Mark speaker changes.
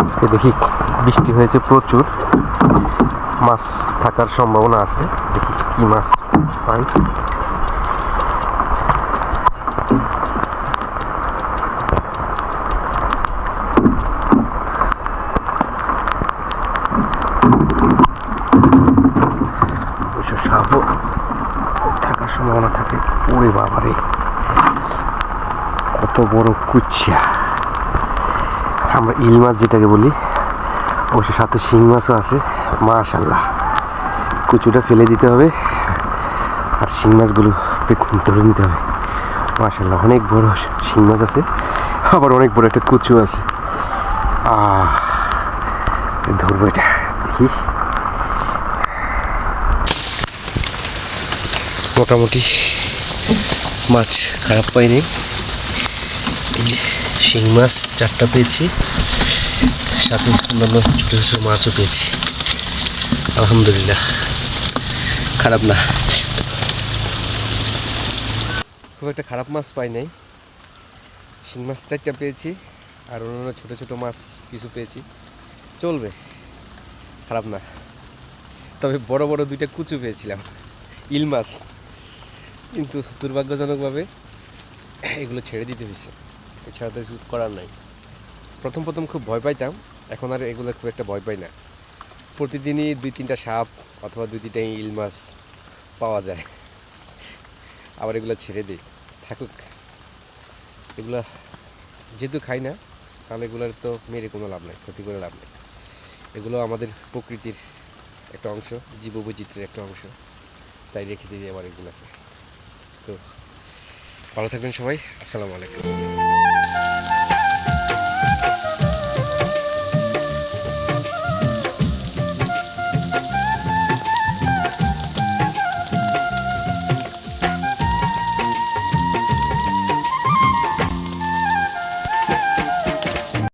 Speaker 1: আজকে দেখি বৃষ্টি হয়েছে প্রচুর, মাছ থাকার সম্ভাবনা আছে। দেখি কি মাছ পাই। সাপও থাকার সম্ভাবনা থাকে। ওরে বাবারে, কত বড় কুচিয়া! আমরা ইল মাছ যেটাকে বলি, অবশ্য সাথে শিং মাছও আছে। মাশাআল্লাহ, কুচুটা ফেলে দিতে হবে আর শিং মাছগুলো ধরে নিতে হবে। মাশাআল্লাহ, অনেক বড় শিং মাছ আছে, আবার অনেক বড় একটা কুচু আছে। ধরবো এটা, দেখি। মোটামুটি মাছ খারাপ পাইনি। শিং মাছ 4টা পেয়েছি, সাথে অন্যান্য ছোটো ছোটো মাছও পেয়েছি। আলহামদুলিল্লাহ, খারাপ না। খুব একটা খারাপ মাছ পাই নাই। শিং মাছ 4টা পেয়েছি আর অন্যান্য ছোটো ছোটো মাছ কিছু পেয়েছি, চলবে, খারাপ না। তবে বড় বড় 2টা কুচু পেয়েছিলাম, ইল মাছ, কিন্তু দুর্ভাগ্যজনকভাবে এগুলো ছেড়ে দিতে হয়েছে। এছাড়া তো কিছু করার নাই। প্রথম খুব ভয় পাইতাম, এখন আর এগুলো খুব একটা ভয় পাই না। প্রতিদিনই 2-3টা সাপ অথবা 2-3টা ইল মাছ পাওয়া যায়, আবার এগুলো ছেড়ে দিই, থাকুক। এগুলো যেহেতু খাই না, তাহলে এগুলোর তো মেরে কোনো লাভ নেই, ক্ষতি করে লাভ নেই। এগুলো আমাদের প্রকৃতির একটা অংশ, জীববৈচিত্র্যের একটা অংশ, তাই রেখে দিই আবার এগুলোকে। তো ভালো থাকবেন সবাই, আসসালামু আলাইকুম।